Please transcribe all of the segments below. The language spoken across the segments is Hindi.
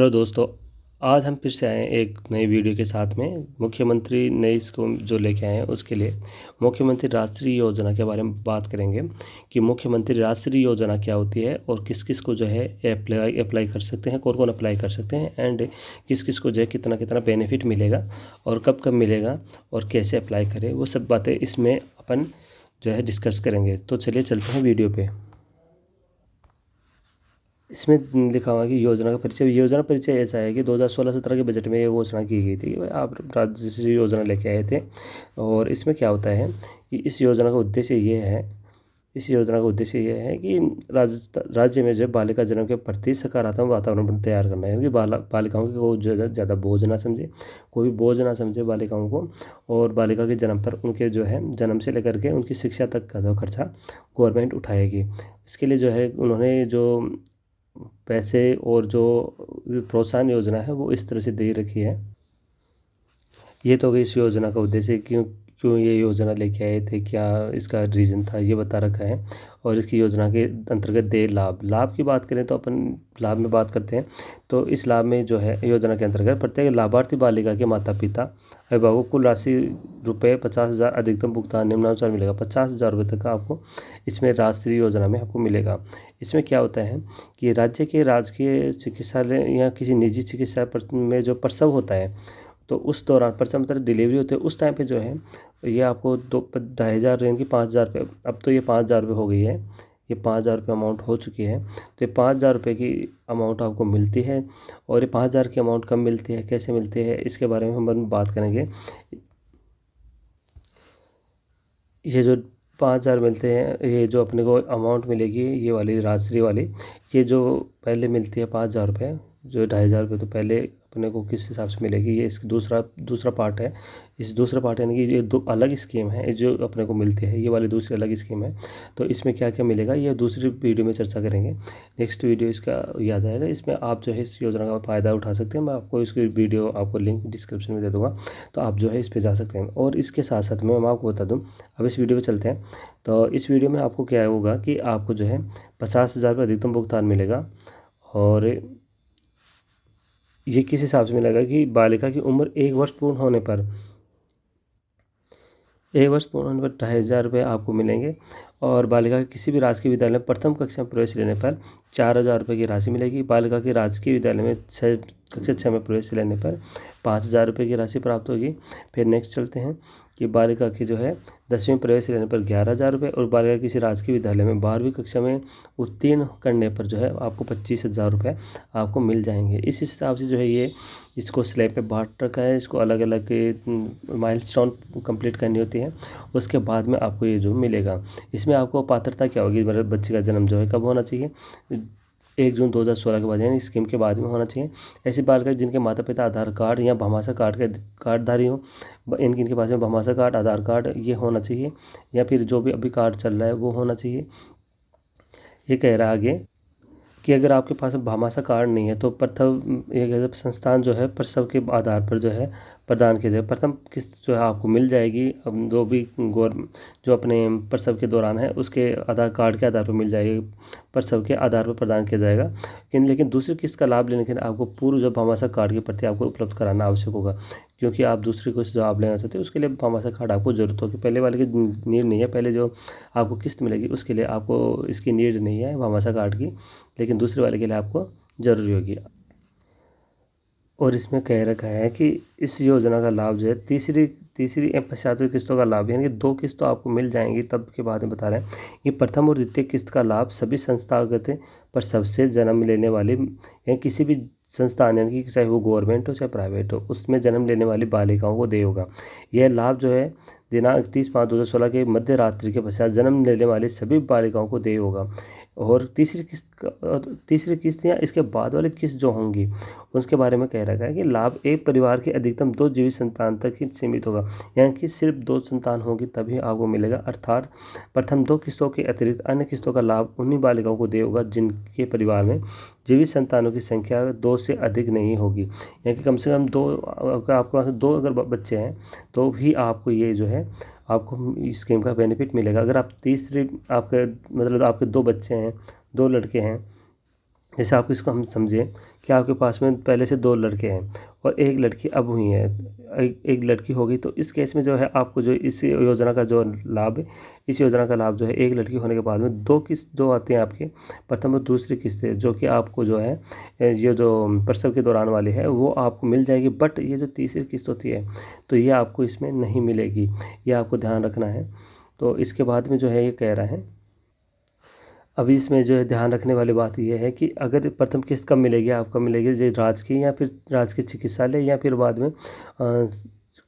हेलो दोस्तों, आज हम फिर से आए हैं एक नई वीडियो के साथ में। मुख्यमंत्री नई स्कीम जो लेके आए हैं उसके लिए मुख्यमंत्री राष्ट्रीय योजना के बारे में बात करेंगे कि मुख्यमंत्री राष्ट्रीय योजना क्या होती है और किस किस को जो है अप्लाई कर सकते हैं, कौन कौन अप्लाई कर सकते हैं एंड किस किस को जो है कितना कितना बेनिफिट मिलेगा और कब कब मिलेगा और कैसे अप्लाई करें, वो सब बातें इसमें अपन जो है डिस्कस करेंगे। तो चलिए चलते हैं वीडियो पे। इसमें लिखा हुआ है कि योजना परिचय ऐसा है कि 2016-17 के बजट में ये घोषणा की गई थी कि भाई आप राज्य योजना लेके आए थे। और इसमें क्या होता है कि इस योजना का उद्देश्य ये है कि राज्य में जो है बालिका जन्म के प्रति सकारात्मक वातावरण तैयार करना है कि बालिकाओं को जो है ज़्यादा बोझ ना समझे, कोई बोझ ना समझे बालिकाओं को। और बालिका के जन्म पर उनके जो है जन्म से लेकर के उनकी शिक्षा तक का जो खर्चा गवर्नमेंट उठाएगी। इसके लिए जो है उन्होंने जो पैसे और जो प्रोत्साहन योजना है वो इस तरह से दे रखी है। ये तो इस योजना का उद्देश्य क्यों क्यों ये योजना लेके आए थे, क्या इसका रीज़न था, ये बता रखा है। और इसकी योजना के अंतर्गत दे लाभ की बात करें तो अपन लाभ में बात करते हैं। तो इस लाभ में जो है योजना के अंतर्गत प्रत्येक लाभार्थी बालिका के माता पिता अभिभावकों को कुल राशि रुपये 50,000 अधिकतम भुगतान निम्नानुसार मिलेगा। 50,000 रुपये तक का आपको इसमें राष्ट्रीय योजना में आपको मिलेगा। इसमें क्या होता है कि राज्य के राजकीय चिकित्सालय या किसी निजी चिकित्सा में जो प्रसव होता है तो उस दौरान प्रसव मतलब डिलीवरी होती है उस टाइम पे जो है ये आपको 2,500 यानी कि 5,000 रुपये। अब तो ये 5,000 रुपये हो गई है, ये 5,000 रुपये अमाउंट हो चुकी है। तो ये 5,000 रुपये की अमाउंट आपको मिलती है। और ये 5,000 की अमाउंट कब मिलती है, कैसे मिलती है, इसके बारे में हम बात करेंगे। ये जो 5,000 मिलते हैं, ये जो अपने को अमाउंट मिलेगी ये वाली राजश्री वाली, ये जो पहले मिलती है 5,000 रुपये, जो 2,500 रुपये तो पहले अपने को किस हिसाब से मिलेगी, ये इसका दूसरा पार्ट है। इस दूसरा पार्ट यानी कि ये दो अलग स्कीम है जो अपने को मिलती है, ये वाली दूसरी अलग स्कीम है। तो इसमें क्या क्या मिलेगा ये दूसरी वीडियो में चर्चा करेंगे। नेक्स्ट वीडियो इसका ये आ जाएगा, इसमें आप जो है इस योजना का फ़ायदा उठा सकते हैं। मैं आपको इसकी वीडियो आपको लिंक डिस्क्रिप्शन में दे दूँगा, तो आप जो है इस पर जा सकते हैं। और इसके साथ साथ मैं आपको बता दूँ, अब इस वीडियो पे चलते हैं। तो इस वीडियो में आपको क्या होगा कि आपको जो है 50,000 रुपये अधिकतम भुगतान मिलेगा। और ये किस हिसाब से मिलेगा कि बालिका की उम्र 1 वर्ष पूर्ण होने पर 2,500 रुपये आपको मिलेंगे। और बालिका के किसी भी राजकीय विद्यालय में प्रथम कक्षा में प्रवेश लेने पर 4,000 रुपये की राशि मिलेगी। बालिका के राजकीय विद्यालय में कक्षा 6 में प्रवेश लेने पर 5,000 रुपये की राशि प्राप्त होगी। फिर नेक्स्ट चलते हैं कि बालिका की जो है 10वीं में प्रवेश लेने पर 11,000 रुपये और बालिका किसी राजकीय विद्यालय में 12वीं कक्षा में उत्तीर्ण करने पर जो है आपको 25,000 रुपये आपको मिल जाएंगे। इस हिसाब से जो है ये इसको स्लैब पे बांट रखा है। इसको अलग अलग माइलस्टोन कंप्लीट करनी होती है, उसके बाद में आपको ये जो मिलेगा। इसमें आपको पात्रता क्या होगी, मतलब बच्चे का जन्म जो है कब होना चाहिए, 1 जून 2016 के बाद यानी स्कीम के बाद में होना चाहिए। ऐसी बालिका जिनके माता पिता आधार कार्ड या भामाशाह कार्ड के कार्डधारी हो, इनके पास में भामाशाह कार्ड, आधार कार्ड ये होना चाहिए, या फिर जो भी अभी कार्ड चल रहा है वो होना चाहिए। ये कह रहा है आगे कि अगर आपके पास भामाशाह कार्ड नहीं है तो प्रथम एक संस्थान जो है प्रसव के आधार पर जो है प्रदान किया जाए। प्रथम किस्त जो है आपको मिल जाएगी, अब जो भी जो अपने प्रसव के दौरान है उसके आधार कार्ड के आधार पर मिल जाएगी, प्रसव के आधार पर प्रदान किया जाएगा। लेकिन दूसरी किस्त का लाभ लेने के लिए आपको पूर्व जो भामाशाह कार्ड की प्रति आपको उपलब्ध कराना आवश्यक होगा, क्योंकि आप दूसरी किस्त जो आप लेना चाहते हैं उसके लिए भामाशाह कार्ड आपको ज़रूरत होगी। पहले वाले की नीड नहीं है, पहले जो आपको किस्त मिलेगी उसके लिए आपको इसकी नीड नहीं है भामाशाह कार्ड की, लेकिन दूसरे वाले के लिए आपको ज़रूरी होगी। और इसमें कह रखा है कि इस योजना का लाभ जो है तीसरी एवं पश्चातवी किस्तों का लाभ यानी कि 2 किस्तों आपको मिल जाएंगी तब के बाद में बता रहे हैं। ये प्रथम और द्वितीय किस्त का लाभ सभी संस्थागत पर सबसे जन्म लेने वाली या किसी भी संस्थान यानी कि चाहे वो गवर्नमेंट हो चाहे प्राइवेट हो उसमें जन्म लेने वाली बालिकाओं को देय होगा। यह लाभ जो है दिनांक 30/5/2016 के मध्य रात्रि के पश्चात जन्म लेने वाली सभी बालिकाओं को देय होगा। और तीसरी किस्त या इसके बाद वाली किस्त जो होंगी उसके बारे में कह रखा है कि लाभ एक परिवार के अधिकतम 2 जीवित संतान तक ही सीमित होगा, यानी कि सिर्फ 2 संतान होगी तभी आपको मिलेगा। अर्थात प्रथम 2 किस्तों के अतिरिक्त अन्य किस्तों का लाभ उन्हीं बालिकाओं को देय होगा जिनके परिवार में जीवित संतानों की संख्या 2 से अधिक नहीं होगी, यानी कि कम से कम 2, अगर आपके पास 2 अगर बच्चे हैं तो भी आपको ये जो है आपको इस स्कीम का बेनिफिट मिलेगा। अगर आप तीसरे आपके मतलब आपके 2 बच्चे हैं, 2 लड़के हैं जैसे आप इसको हम समझें कि आपके पास में पहले से 2 लड़के हैं और 1 लड़की अब हुई है, एक लड़की हो गई, तो इस केस में जो है आपको जो इस योजना का जो लाभ है, इस योजना का लाभ जो है 1 लड़की होने के बाद में 2 किस्त जो आते हैं आपके, प्रथम और दूसरी किस्तें जो कि आपको जो है ये जो प्रसव के दौरान वाली है वो आपको मिल जाएगी। बट ये जो तीसरी किस्त होती है तो ये आपको इसमें नहीं मिलेगी, ये आपको ध्यान रखना है। तो इसके बाद में जो है ये कह रहा है, अभी इसमें जो है ध्यान रखने वाली बात ये है कि अगर प्रथम किस्त कब मिलेगी, आपको मिलेगी जो राजकीय या फिर राजकीय चिकित्सालय या फिर बाद में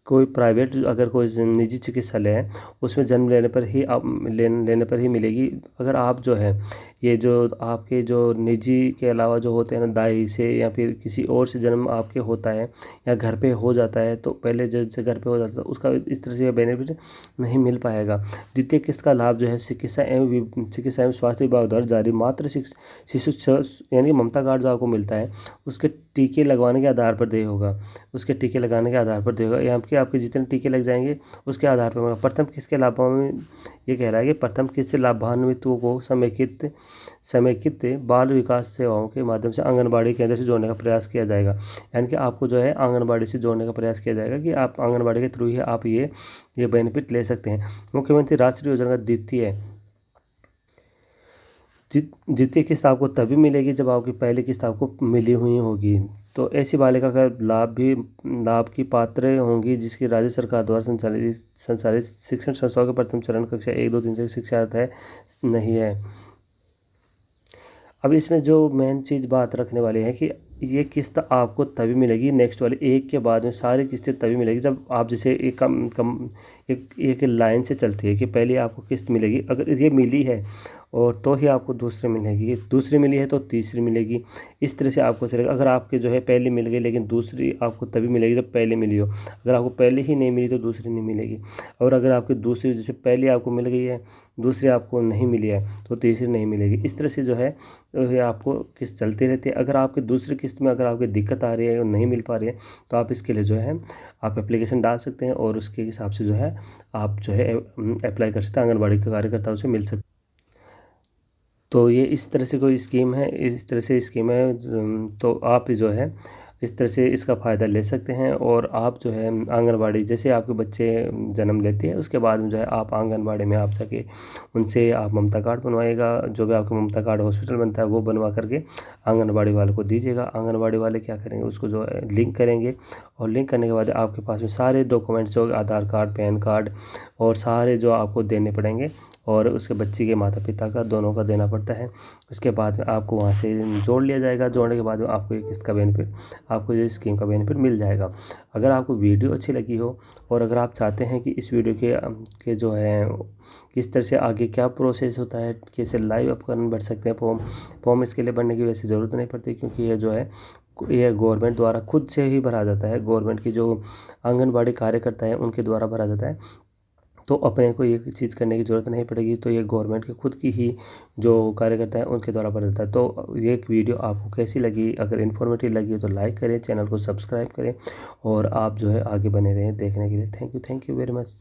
कोई प्राइवेट, अगर कोई निजी चिकित्सालय है उसमें जन्म लेने पर ही आप लेने पर ही मिलेगी। अगर आप जो है ये जो आपके जो निजी के अलावा जो होते हैं ना, दाई से या फिर किसी और से जन्म आपके होता है या घर पे हो जाता है, तो पहले जैसे घर पे हो जाता है उसका इस तरह से बेनिफिट नहीं मिल पाएगा। द्वितीय किस्त का लाभ जो है चिकित्सा एवं स्वास्थ्य विभाग द्वारा जारी मात्र शिशु यानी कि ममता कार्ड जो आपको मिलता है उसके टीके लगवाने के आधार पर देय होगा, उसके टीके लगाने के आधार पर देय होगा। यहाँ के आपके जितने टीके लग जाएंगे उसके आधार पर होगा। प्रथम किस्त के लाभान्वित, ये कह रहा है कि प्रथम किस्त से लाभान्वितों को समेकित बाल विकास सेवाओं के माध्यम से आंगनबाड़ी केंद्र से जोड़ने का प्रयास किया जाएगा। यानी कि आपको जो है आंगनबाड़ी से जोड़ने का प्रयास किया जाएगा कि आप आंगनबाड़ी के थ्रू ही आप ये बेनिफिट ले सकते हैं। मुख्यमंत्री राष्ट्रीय योजना का द्वितीय किस्त आपको तभी मिलेगी जब आपकी पहली किस्त आपको मिली हुई होगी। तो ऐसी बालिका का लाभ की पात्र होंगी जिसकी राज्य सरकार द्वारा संचालित शिक्षण संस्थाओं के प्रथम चरण कक्षा 1, 2, 3 से शिक्षा अर्थ है नहीं है। अब इसमें जो मेन चीज़ बात रखने वाली है कि ये किस्त आपको तभी मिलेगी, नेक्स्ट वाली एक के बाद में सारी किस्तें तभी मिलेगी जब आप जैसे एक लाइन से चलती है कि पहले आपको किस्त मिलेगी, अगर ये मिली है और तो ही आपको दूसरी मिलेगी, दूसरी मिली है तो तीसरी मिलेगी। इस तरह से आपको चलेगा। अगर आपके जो है पहली मिल गई लेकिन दूसरी आपको तभी मिलेगी जब पहले मिली हो, अगर आपको पहले ही नहीं मिली तो दूसरी नहीं मिलेगी। और अगर आपकी दूसरी जैसे पहली आपको मिल गई है, दूसरी आपको नहीं मिली है तो तीसरी नहीं मिलेगी। इस तरह से जो है आपको किस्त चलती रहती है। अगर आपकी दूसरी किस्त में अगर आपकी दिक्कत आ रही है और नहीं मिल पा रही है तो आप इसके लिए जो है आप एप्लीकेशन डाल सकते हैं और उसके हिसाब से जो है आप जो है अप्लाई कर सकते हैं, आंगनबाड़ी के कार्यकर्ताओं से मिल सकते। तो ये इस तरह से कोई स्कीम है, इस तरह से स्कीम है, तो आप जो है इस तरह से इसका फ़ायदा ले सकते हैं। और आप जो है आंगनबाड़ी, जैसे आपके बच्चे जन्म लेते हैं उसके बाद में जो है आप आंगनबाड़ी में आप जाके उनसे आप ममता कार्ड बनवाइएगा, जो भी आपका ममता कार्ड हॉस्पिटल बनता है वो बनवा करके आंगनबाड़ी वाले को दीजिएगा। आंगनबाड़ी वाले क्या करेंगे, उसको जो है लिंक करेंगे और लिंक करने के बाद आपके पास में सारे डॉक्यूमेंट्स जो आधार कार्ड, पैन कार्ड और सारे जो आपको देने पड़ेंगे और उसके बच्चे के माता पिता का दोनों का देना पड़ता है। उसके बाद में आपको वहाँ से जोड़ लिया जाएगा। जोड़ने के बाद में आपको ये किस्त का बेनिफिट, आपको ये स्कीम का बेनिफिट मिल जाएगा। अगर आपको वीडियो अच्छी लगी हो और अगर आप चाहते हैं कि इस वीडियो के जो है किस तरह से आगे क्या प्रोसेस होता है, कैसे लाइव अपकरण भर सकते हैं फॉर्म इसके लिए भरने की वैसे ज़रूरत नहीं पड़ती, क्योंकि ये जो है ये गवर्नमेंट द्वारा खुद से ही भरा जाता है। गवर्नमेंट की जो आंगनबाड़ी कार्यकर्ता है उनके द्वारा भरा जाता है, तो अपने को ये चीज़ करने की ज़रूरत नहीं पड़ेगी। तो ये गवर्नमेंट के खुद की ही जो कार्यकर्ता है उनके द्वारा भरा जाता है। तो ये एक वीडियो आपको कैसी लगी, अगर इन्फॉर्मेटिव लगी हो तो लाइक करें, चैनल को सब्सक्राइब करें और आप जो है आगे बने रहें देखने के लिए। Thank you very much.